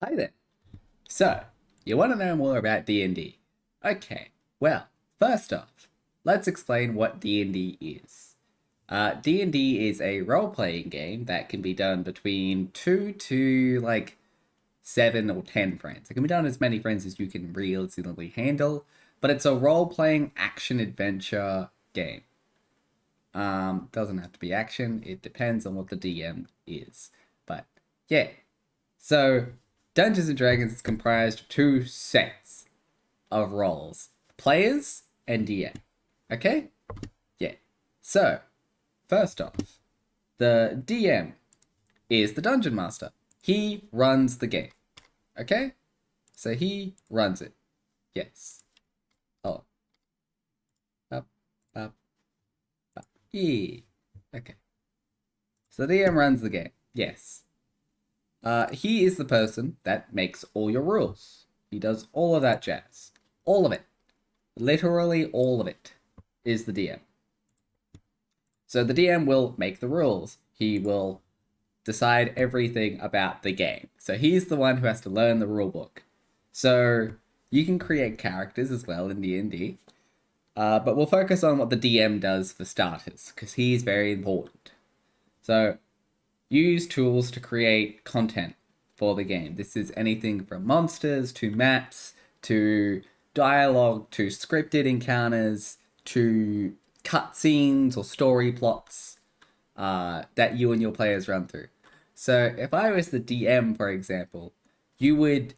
Hi there. So, you want to know more about D&D? Okay, well, first off, let's explain what D&D is. D&D is a role-playing game that can be done between 2 to, 7 or 10 friends. It can be done as many friends as you can realistically handle, but it's a role-playing action-adventure game. Doesn't have to be action, it depends on what the DM is. But, yeah, so, Dungeons and Dragons is comprised of two sets of roles, players and DM. Okay? Yeah. So, first off, the DM is the Dungeon Master. He runs the game. Okay? So he runs it. Yes. Oh. Up, up, up. Yeah. Okay. So the DM runs the game. Yes. He is the person that makes all your rules. He does all of that jazz. All of it. Literally all of it is the DM. So the DM will make the rules. He will decide everything about the game. So he's the one who has to learn the rule book. So you can create characters as well in D&D. But we'll focus on what the DM does for starters, because he's very important. So use tools to create content for the game. This is anything from monsters to maps to dialogue to scripted encounters to cutscenes or story plots that you and your players run through. So if I was the DM, for example, you would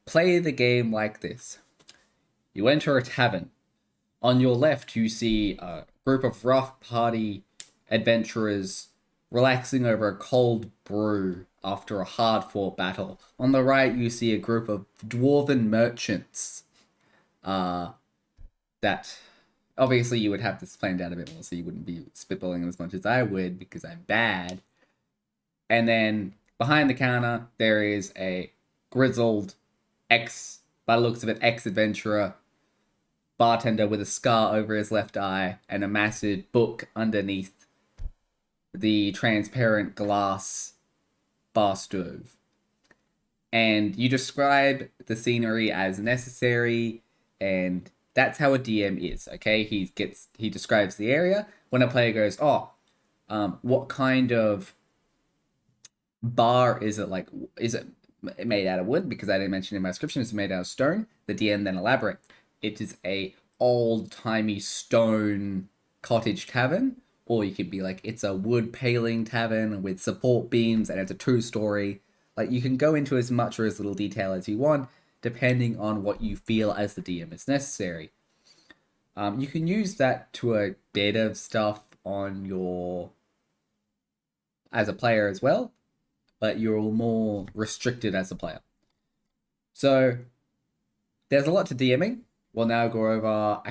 play the game like this. You enter a tavern. On your left, you see a group of rough party adventurers relaxing over a cold brew after a hard fought battle. On the right, you see a group of dwarven merchants uh, that obviously you would have this planned out a bit more so you wouldn't be spitballing as much as I would because I'm bad. And then behind the counter, there is a grizzled by the looks of it, ex adventurer bartender with a scar over his left eye and a massive book underneath the transparent glass bar stove. And you describe the scenery as necessary, and that's how a DM is. Okay, he describes the area. When a player goes, "Oh, what kind of bar is it? Like, is it made out of wood?" Because I didn't mention in my description, it's made out of stone. The DM then elaborates. It is a old timey stone cottage tavern, or you could be like, it's a wood paling tavern with support beams, and it's a two-story. Like, you can go into as much or as little detail as you want, depending on what you feel as the DM is necessary. You can use that to a bit of stuff on your as a player as well, but you're more restricted as a player. So there's a lot to DMing. We'll now go over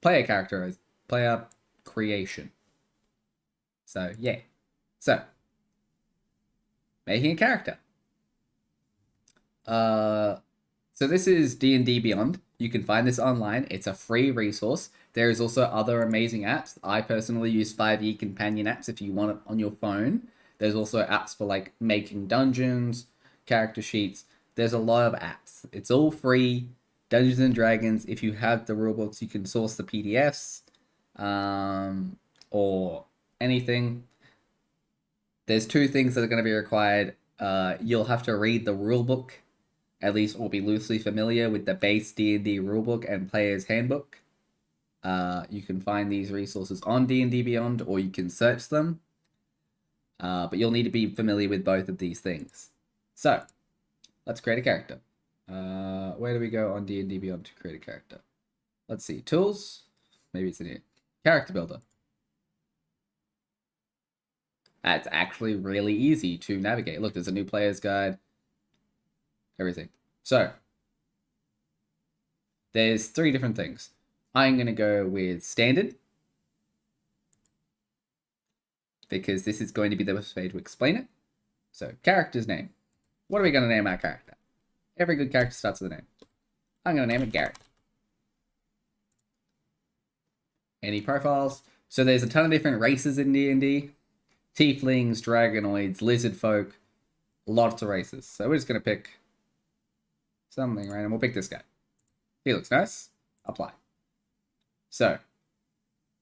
player character player creation. So yeah. So making a character. Uh so this is D&D Beyond. You can find this online. It's a free resource. There is also other amazing apps. I personally use 5e companion apps if you want it on your phone. There's also apps for like making dungeons, character sheets. There's a lot of apps. It's all free. Dungeons and Dragons. If you have the rulebooks, you can source the PDFs or anything. There's two things that are going to be required. You'll have to read the rulebook, at least, or be loosely familiar with the base D&D rulebook and player's handbook. You can find these resources on D&D Beyond, or you can search them. But you'll need to be familiar with both of these things. So, let's create a character. Where do we go on D&D Beyond to create a character? Let's see. Tools. Maybe it's in here. Character Builder. That's actually really easy to navigate. Look, there's a new player's guide. Everything. So, there's three different things. I'm going to go with standard, because this is going to be the best way to explain it. So, character's name. What are we going to name our character? Every good character starts with a name. I'm going to name it Garrett. Any profiles? So there's a ton of different races in D&D. Tieflings, dragonoids, lizard folk, lots of races. So we're just going to pick something random. We'll pick this guy. He looks nice. Apply. So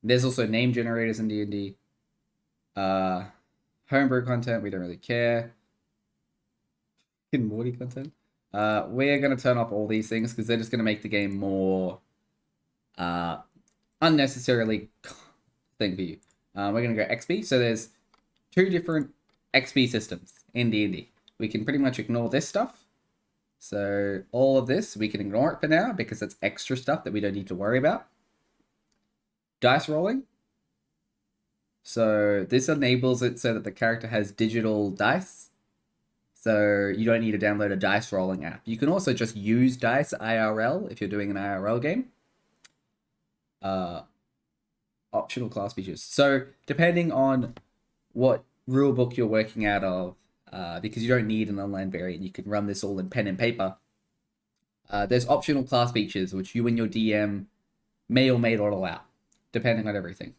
there's also name generators in D&D. Homebrew content, we don't really care. Hidden Morty content. We're going to turn off all these things because they're just going to make the game more unnecessarily thing for you. We're going to go XP. So there's 2 different XP systems in D&D. We can pretty much ignore this stuff. So all of this, we can ignore it for now because it's extra stuff that we don't need to worry about. Dice rolling. So this enables it so that the character has digital dice. So you don't need to download a dice rolling app. You can also just use dice IRL if you're doing an IRL game. Optional class features. So depending on what rulebook you're working out of, because you don't need an online variant, you can run this all in pen and paper. There's optional class features which you and your DM may or may not allow, depending on everything.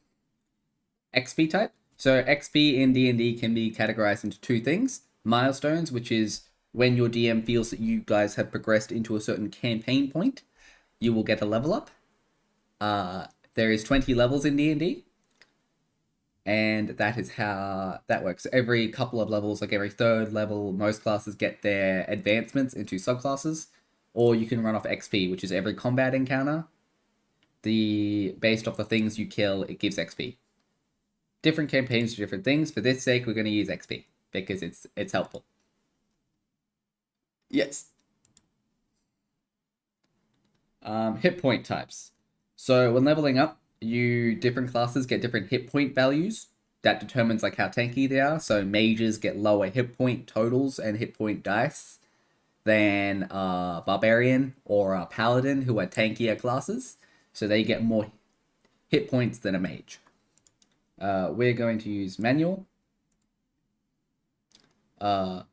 XP type. So XP in D&D can be categorized into 2 things. Milestones, which is when your DM feels that you guys have progressed into a certain campaign point, you will get a level up. There is 20 levels in D&D. And that is how that works. Every couple of levels, like every 3rd level, most classes get their advancements into subclasses. Or you can run off XP, which is every combat encounter. Based off the things you kill, it gives XP. Different campaigns do different things. For this sake, we're going to use XP because it's helpful. Yes. Hit point types. So when leveling up, different classes get different hit point values. That determines like how tanky they are. So mages get lower hit point totals and hit point dice than barbarian or a paladin, who are tankier classes. So they get more hit points than a mage. We're going to use manual. So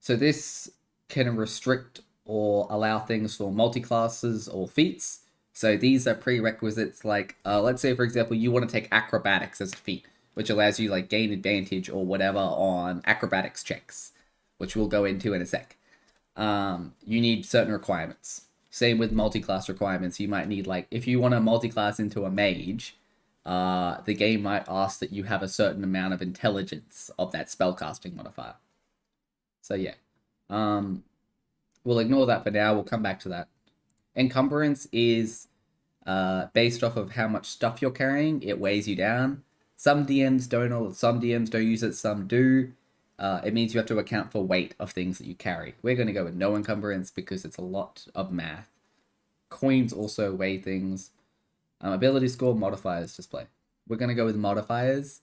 this can restrict or allow things for multi-classes or feats. So these are prerequisites like, let's say, for example, you want to take acrobatics as a feat, which allows you like gain advantage or whatever on acrobatics checks, which we'll go into in a sec. You need certain requirements. Same with multi-class requirements. You might need, like, if you want to multi-class into a mage, the game might ask that you have a certain amount of intelligence of that spellcasting modifier. So yeah. We'll ignore that for now. We'll come back to that. Encumbrance is based off of how much stuff you're carrying. It weighs you down. Some DMs don't use it, some do. It means you have to account for weight of things that you carry. We're going to go with no encumbrance because it's a lot of math. Coins also weigh things. Ability score, modifiers, display. We're going to go with modifiers.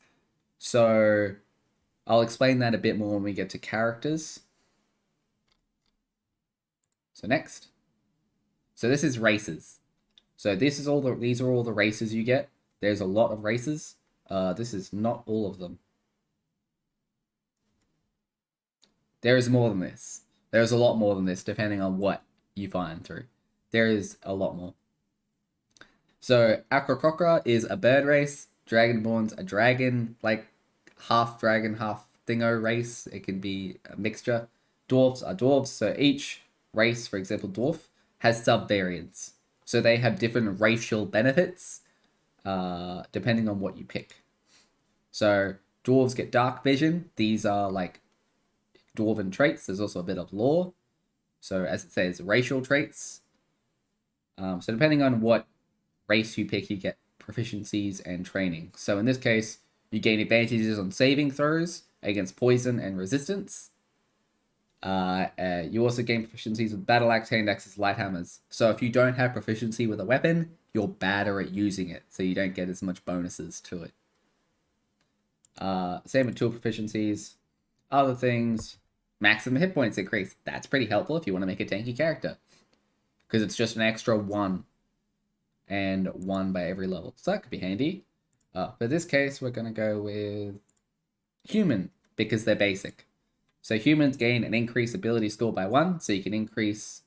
So I'll explain that a bit more when we get to characters. So next. So this is races. So these are all the races you get. There's a lot of races. This is not all of them. There is more than this. There's a lot more than this, depending on what you find through. There is a lot more. So Aarakocra is a bird race. Dragonborn's a dragon, like half dragon, half thingo race. It can be a mixture. Dwarves are dwarves. So each race, for example, dwarf, has sub-variants. So they have different racial benefits depending on what you pick. So dwarves get dark vision. These are like dwarven traits. There's also a bit of lore. So as it says, racial traits. So depending on what race you pick, you get proficiencies and training. So in this case, you gain advantages on saving throws against poison and resistance. You also gain proficiencies with battle axe, hand axes, light hammers. So if you don't have proficiency with a weapon, you're badder at using it, so you don't get as much bonuses to it. Same with tool proficiencies. Other things, maximum hit points increase. That's pretty helpful if you want to make a tanky character, because it's just an extra 1 and 1 by every level. So that could be handy. For this case, we're going to go with human, because they're basic. So humans gain an increased ability score by 1, so you can increase...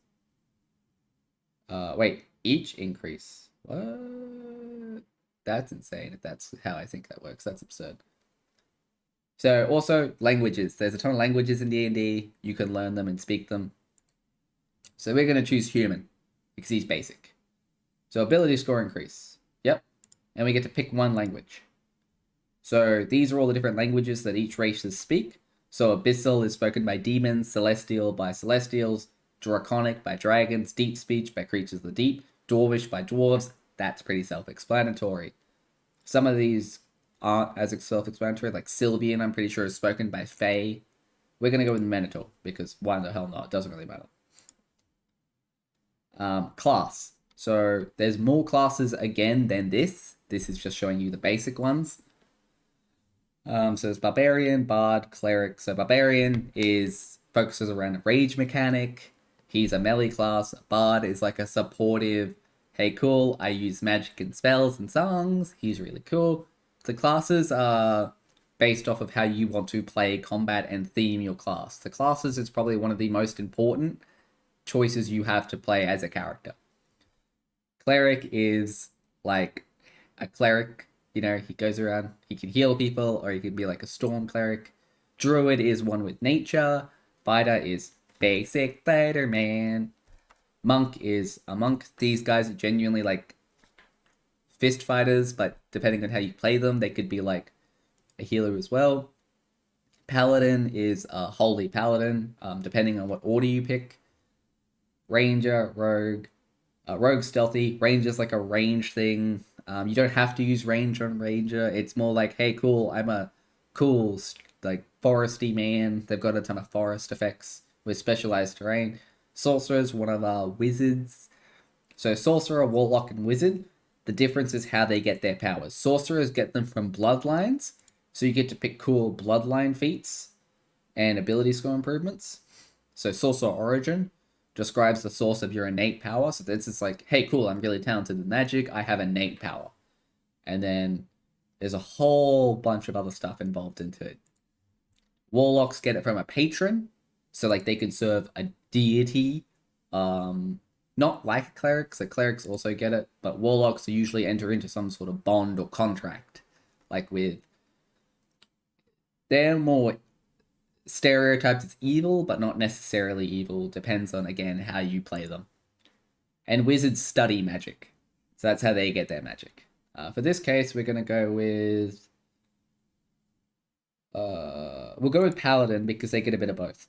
each increase. What? That's insane if that's how I think that works. That's absurd. So also languages. There's a ton of languages in D&D. You can learn them and speak them. So we're going to choose human because he's basic. So ability score increase. Yep. And we get to pick one language. So these are all the different languages that each races speak. So Abyssal is spoken by demons, Celestial by Celestials, Draconic by dragons, Deep Speech by creatures of the deep, Dwarvish by dwarves. That's pretty self-explanatory. Some of these aren't as self-explanatory, like Sylvian, I'm pretty sure, is spoken by Fae. We're going to go with Minotaur, because why the hell not? It doesn't really matter. Class. So there's more classes again than this. This is just showing you the basic ones. So there's Barbarian, Bard, Cleric. So Barbarian focuses around a rage mechanic. He's a melee class. Bard is like a supportive, hey cool, I use magic and spells and songs. He's really cool. The classes are based off of how you want to play combat and theme your class. The classes is probably one of the most important choices you have to play as a character. Cleric is like a cleric, he goes around, he can heal people, or he can be like a storm cleric. Druid is one with nature. Fighter is basic fighter man. Monk is a monk. These guys are genuinely like fist fighters, but depending on how you play them, they could be like a healer as well. Paladin is a holy paladin, depending on what order you pick. Ranger, rogue. Rogue stealthy. Range is like a range thing. You don't have to use range on ranger. It's more like, hey, cool, I'm a cool, like, foresty man. They've got a ton of forest effects with specialized terrain. Sorcerer is one of our wizards. So sorcerer, warlock, and wizard. The difference is how they get their powers. Sorcerers get them from bloodlines. So you get to pick cool bloodline feats and ability score improvements. So sorcerer origin describes the source of your innate power. So this is like, hey, cool, I'm really talented in magic. I have innate power. And then there's a whole bunch of other stuff involved into it. Warlocks get it from a patron. So like they can serve a deity. Not like clerics. The clerics also get it. But warlocks usually enter into some sort of bond or contract. Like with... They're more stereotyped as evil, but not necessarily evil. Depends on, again, how you play them. And wizards study magic. So that's how they get their magic. For this case, we're going to go with... we'll go with Paladin because they get a bit of both.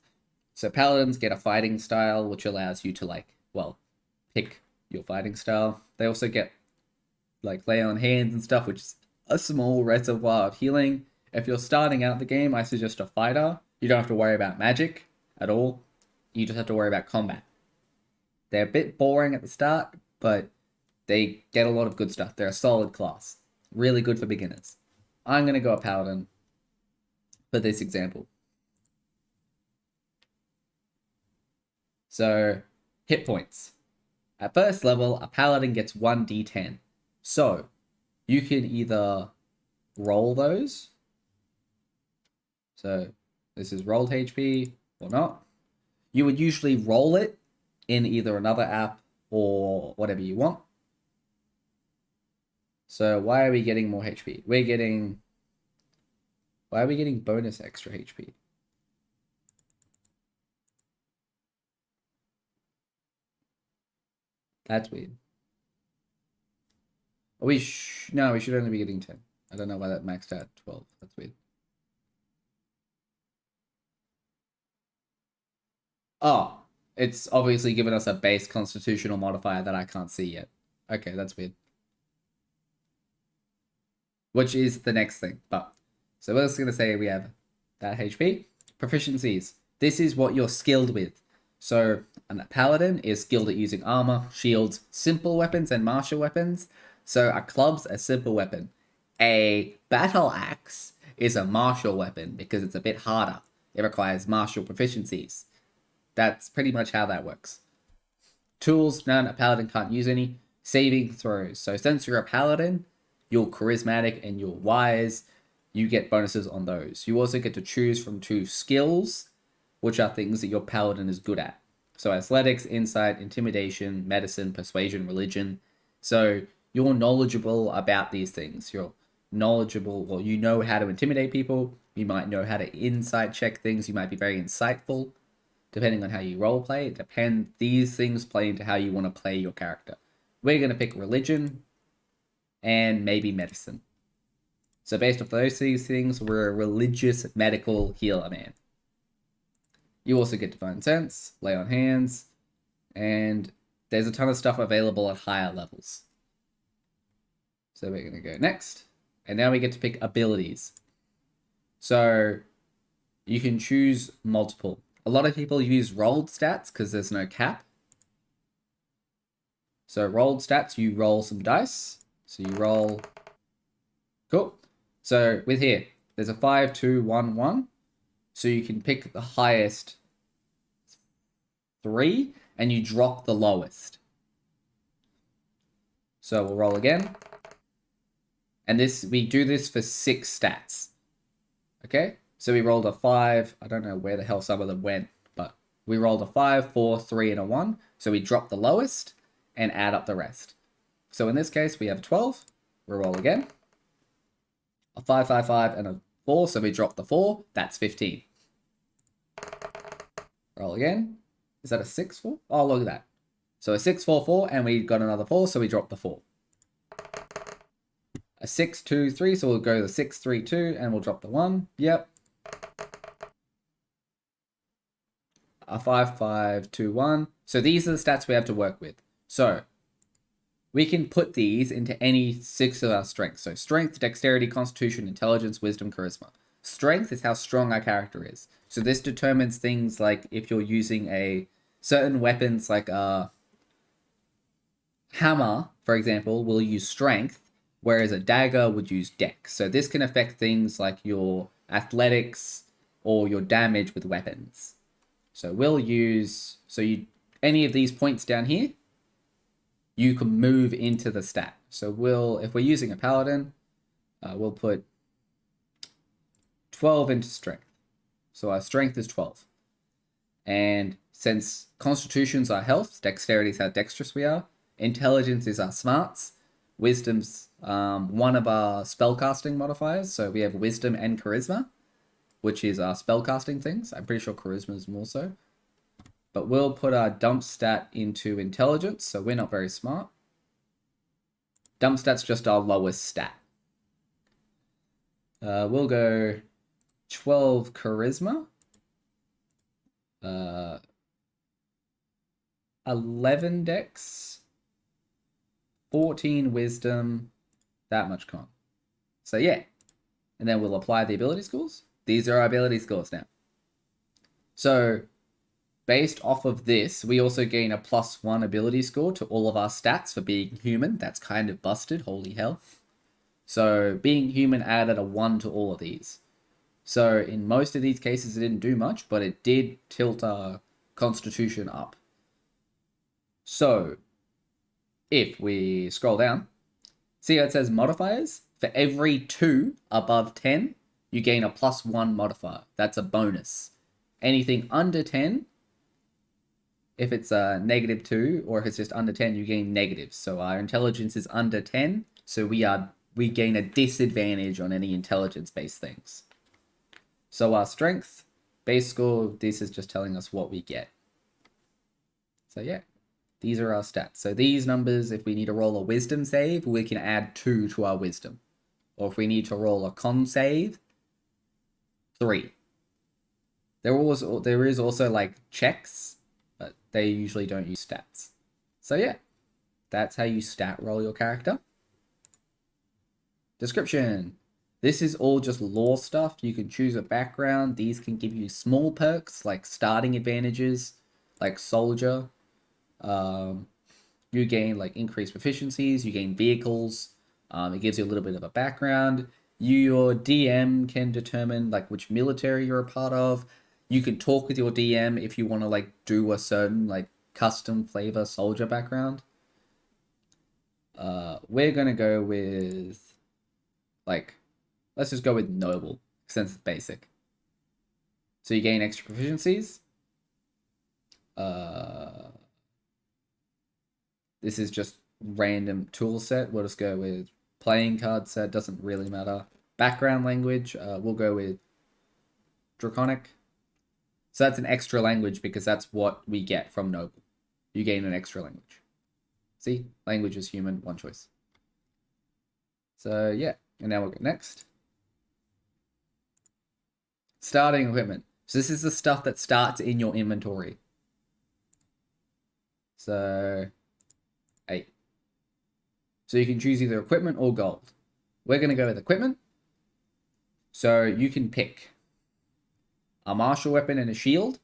So Paladins get a fighting style, which allows you to, like, well, pick your fighting style. They also get, like, lay on hands and stuff, which is a small reservoir of healing. If you're starting out the game, I suggest a fighter. You don't have to worry about magic at all. You just have to worry about combat. They're a bit boring at the start, but they get a lot of good stuff. They're a solid class. Really good for beginners. I'm going to go a Paladin for this example. So, hit points. At first level, a Paladin gets 1d10. So, you can either roll those. So, this is rolled HP or not. You would usually roll it in either another app or whatever you want. So why are we getting more HP? Why are we getting bonus extra HP? That's weird. No, we should only be getting 10. I don't know why that maxed out 12. That's weird. Oh, it's obviously given us a base constitutional modifier that I can't see yet. Okay, that's weird. Which is the next thing. But so we're just going to say we have that HP. Proficiencies. This is what you're skilled with. So a paladin is skilled at using armor, shields, simple weapons, and martial weapons. So a club's a simple weapon. A battle axe is a martial weapon because it's a bit harder. It requires martial proficiencies. That's pretty much how that works. Tools, none. A paladin can't use any. Saving throws. So since you're a paladin, you're charismatic and you're wise, you get bonuses on those. You also get to choose from 2 skills, which are things that your paladin is good at. So athletics, insight, intimidation, medicine, persuasion, religion. So you're knowledgeable about these things. You're knowledgeable, or you know how to intimidate people. You might know how to insight check things. You might be very insightful, depending on how you role play. It depends. These things play into how you want to play your character. We're going to pick religion and maybe medicine. So based off those things, we're a religious medical healer man. You also get divine sense, lay on hands, and there's a ton of stuff available at higher levels. So we're going to go next. And now we get to pick abilities. So you can choose multiple. A lot of people use rolled stats because there's no cap. So rolled stats, you roll some dice. So you roll. Cool. So with here, there's a 5, 2, 1, 1. So you can pick the highest 3 and you drop the lowest. So we'll roll again. And we do this for 6 stats. Okay? So we rolled a 5. I don't know where the hell some of them went, but we rolled a 5, 4, 3, and a 1. So we drop the lowest and add up the rest. So in this case, we have 12. We'll roll again. A 5, 5, 5, and a 4. So we drop the 4. That's 15. Roll again. Is that a 6, 4? Oh, look at that. So a 6, 4, 4, and we got another 4, so we drop the 4. A 6, 2, 3, so we'll go the 6, 3, 2, and we'll drop the 1. Yep. A 5, 5, 2, 1. So these are the stats we have to work with. So we can put these into any 6 of our strengths. So strength, dexterity, constitution, intelligence, wisdom, charisma. Strength is how strong our character is. So this determines things like if you're using a certain weapons like a hammer, for example, will use strength, whereas a dagger would use dex. So this can affect things like your athletics or your damage with weapons. So we'll use, any of these points down here, you can move into the stat. So if we're using a paladin, we'll put 12 into strength. So our strength is 12. And since constitution's our health, dexterity is how dexterous we are, intelligence is our smarts, wisdom's one of our spellcasting modifiers. So we have wisdom and charisma, which is our spellcasting things. I'm pretty sure charisma is more so. But we'll put our dump stat into intelligence, so we're not very smart. Dump stat's just our lowest stat. We'll go 12 charisma. 11 dex. 14 wisdom. That much con. So yeah. And then we'll apply the ability scores. These are our ability scores now. So based off of this, we also gain a +1 ability score to all of our stats for being human. That's kind of busted, holy hell. So being human added a 1 to all of these. So in most of these cases, it didn't do much, but it did tilt our constitution up. So if we scroll down, see how it says modifiers? For every 2 above 10, you gain a +1 modifier. That's a bonus. Anything under 10, if it's a -2 or if it's just under 10, you gain negatives. So our intelligence is under 10, so we gain a disadvantage on any intelligence-based things. So our strength, base score, this is just telling us what we get. So yeah, these are our stats. So these numbers, if we need to roll a wisdom save, we can add 2 to our wisdom. Or if we need to roll a con save, 3. There is also like checks, but they usually don't use stats. So yeah, that's how you stat roll your character. Description. This is all just lore stuff. You can choose a background. These can give you small perks like starting advantages, like soldier. You gain like increased proficiencies. You gain vehicles. It gives you a little bit of a background. Your DM can determine like which military you're a part of. You can talk with your DM if you want to like do a certain like custom flavor soldier background. We're gonna go with like, let's just go with noble since it's basic. So you gain extra proficiencies. This is just random tool set. We'll just go with Playing card set doesn't really matter. Background language, we'll go with Draconic. So that's an extra language because that's what we get from Noble. You gain an extra language. See, language is human, one choice. So yeah, and now we'll go next. Starting equipment. So this is the stuff that starts in your inventory. So 8. So you can choose either equipment or gold. We're going to go with equipment. So you can pick a martial weapon and a shield,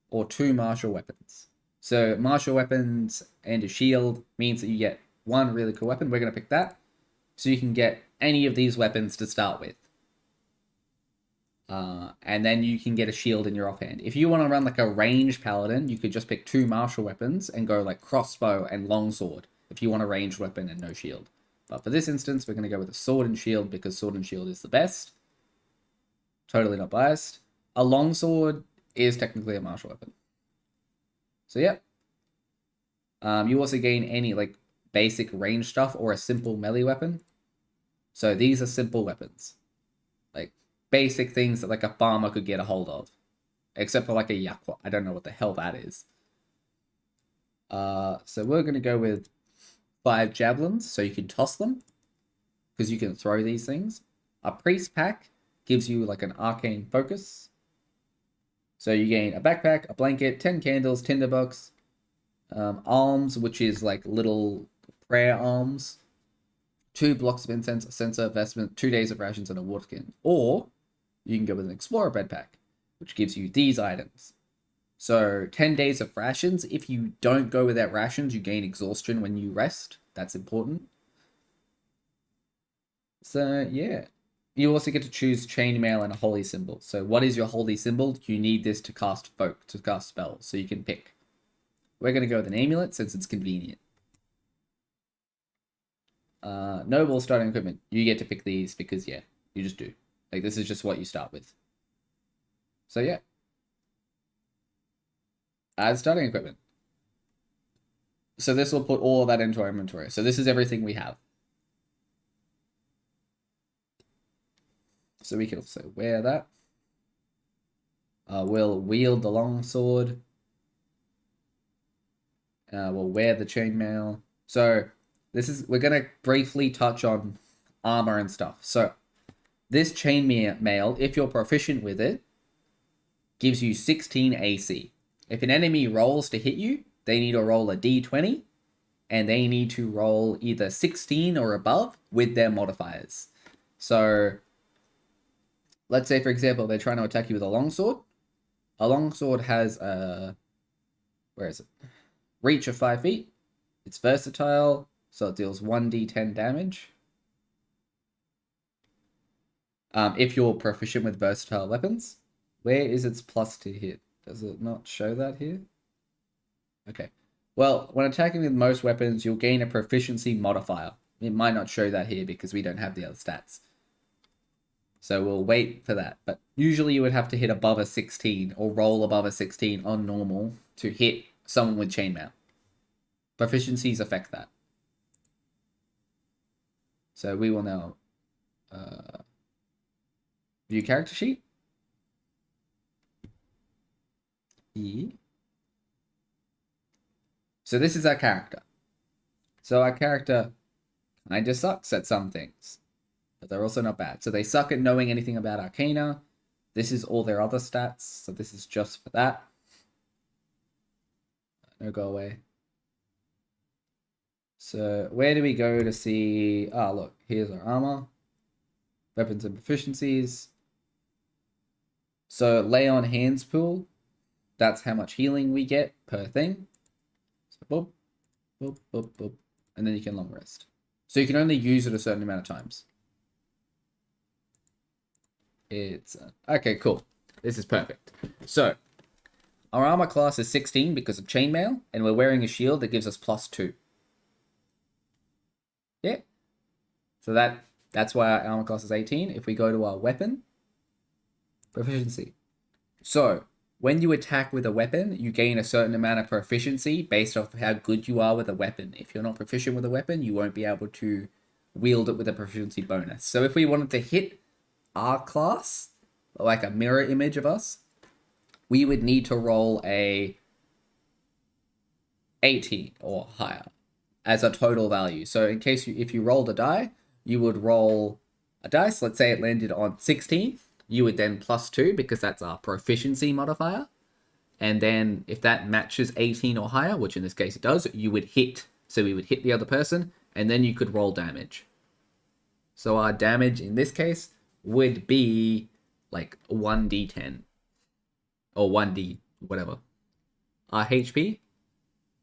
or 2 martial weapons. So martial weapons and a shield means that you get 1 really cool weapon. We're going to pick that. So you can get any of these weapons to start with. And then you can get a shield in your offhand. If you want to run like a ranged paladin, you could just pick 2 martial weapons and go like crossbow and longsword if you want a ranged weapon and no shield. But for this instance, we're going to go with a sword and shield because sword and shield is the best. Totally not biased. A longsword is technically a martial weapon. So yeah. You also gain any like basic range stuff or a simple melee weapon. So these are simple weapons. Like basic things that like a farmer could get a hold of. Except for like a yakwa. I don't know what the hell that is. So we're going to go with 5 javelins so you can toss them. Because you can throw these things. A priest pack gives you like an arcane focus. So you gain a backpack, a blanket, 10 candles, tinderbox, alms, which is like little prayer alms, 2 blocks of incense, a censer, vestment, 2 days of rations, and a water skin. Or you can go with an explorer bed pack, which gives you these items. So 10 days of rations. If you don't go without rations, you gain exhaustion when you rest. That's important. So yeah. You also get to choose chainmail and a holy symbol. So what is your holy symbol? You need this to cast spells. So you can pick. We're going to go with an amulet since it's convenient. Noble starting equipment. You get to pick these because, yeah, you just do. Like, this is just what you start with. So, yeah. Add starting equipment. So this will put all of that into our inventory. So this is everything we have. So we can also wear that. We'll wield the longsword. We'll wear the chainmail. So we're gonna briefly touch on armor and stuff. So this chainmail, if you're proficient with it, gives you 16 AC. If an enemy rolls to hit you, they need to roll a d20, and they need to roll either 16 or above with their modifiers. So let's say, for example, they're trying to attack you with a longsword. A longsword has a... Where is it? Reach of 5 feet. It's versatile, so it deals 1d10 damage. If you're proficient with versatile weapons. Where is its plus to hit? Does it not show that here? Okay. Well, when attacking with most weapons, you'll gain a proficiency modifier. It might not show that here because we don't have the other stats. So we'll wait for that. But usually you would have to hit above a 16 or roll above a 16 on normal to hit someone with chainmail. Proficiencies affect that. So we will now view character sheet. So this is our character. So our character kind of sucks at some things, but they're also not bad. So they suck at knowing anything about Arcana. This is all their other stats, so this is just for that. No, go away. So where do we go to see... Ah, look, here's our armor. Weapons and proficiencies. So lay on hands pool. That's how much healing we get per thing. So boop, boop, boop, boop. And then you can long rest. So you can only use it a certain amount of times. It's... okay, cool. This is perfect. So, our armor class is 16 because of chainmail, and we're wearing a shield that gives us +2. Yeah. So that's why our armor class is 18. If we go to our weapon, proficiency. So, when you attack with a weapon, you gain a certain amount of proficiency based off how good you are with a weapon. If you're not proficient with a weapon, you won't be able to wield it with a proficiency bonus. So if we wanted to hit our class, like a mirror image of us, we would need to roll a 18 or higher as a total value. So in case if you rolled a die, you would roll a dice. Let's say it landed on 16. You would then +2 because that's our proficiency modifier. And then if that matches 18 or higher, which in this case it does, you would hit. So we would hit the other person, and then you could roll damage. So our damage in this case would be like 1d10 or 1d whatever. Our HP,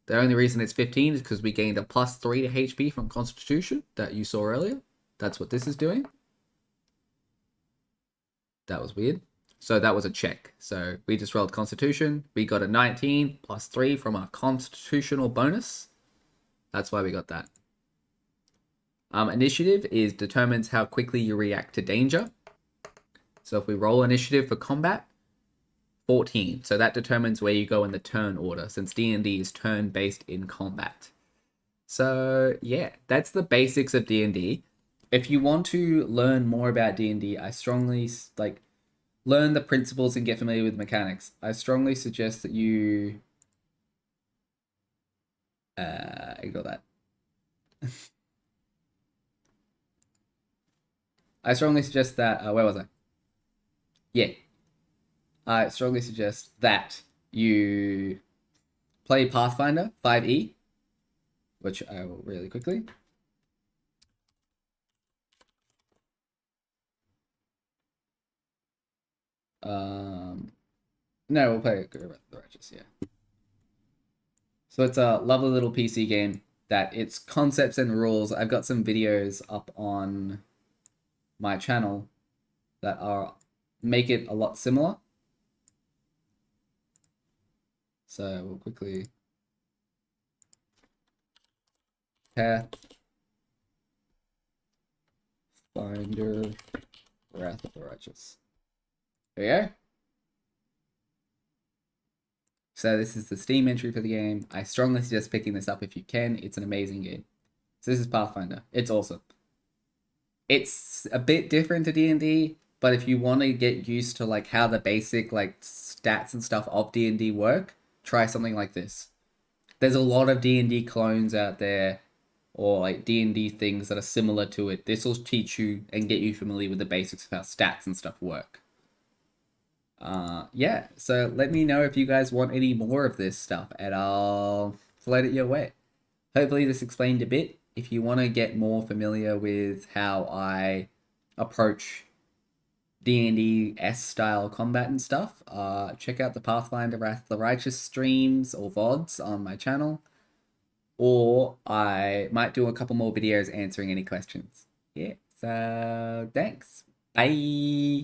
the only reason it's 15 is because we gained a +3 to HP from Constitution that you saw earlier. That's what this is doing. That was weird. So that was a check. So we just rolled Constitution. We got a 19 +3 from our constitutional bonus. That's why we got that. Initiative determines how quickly you react to danger. So if we roll initiative for combat, 14. So that determines where you go in the turn order, since D&D is turn-based in combat. So yeah, that's the basics of D&D. If you want to learn more about D&D, I strongly learn the principles and get familiar with mechanics. I strongly suggest that you ignore that. I strongly suggest that where was I? Yeah. I strongly suggest that you play Pathfinder 5e, which I will really quickly. No, we'll play the Righteous, yeah. So it's a lovely little PC game that its concepts and rules. I've got some videos up on my channel that make it a lot similar. So we'll quickly Pathfinder Wrath of the Righteous. There you go. So this is the Steam entry for the game. I strongly suggest picking this up if you can. It's an amazing game. So this is Pathfinder. It's awesome. It's a bit different to D&D, but if you want to get used to like how the basic like stats and stuff of D&D work, try something like this. There's a lot of D&D clones out there, or like D&D things that are similar to it. This will teach you and get you familiar with the basics of how stats and stuff work. Yeah, so let me know if you guys want any more of this stuff, and I'll float it your way. Hopefully this explained a bit. If you want to get more familiar with how I approach D&D-S style combat and stuff, check out the Pathfinder Wrath of the Righteous streams or VODs on my channel. Or I might do a couple more videos answering any questions. Yeah, so thanks. Bye.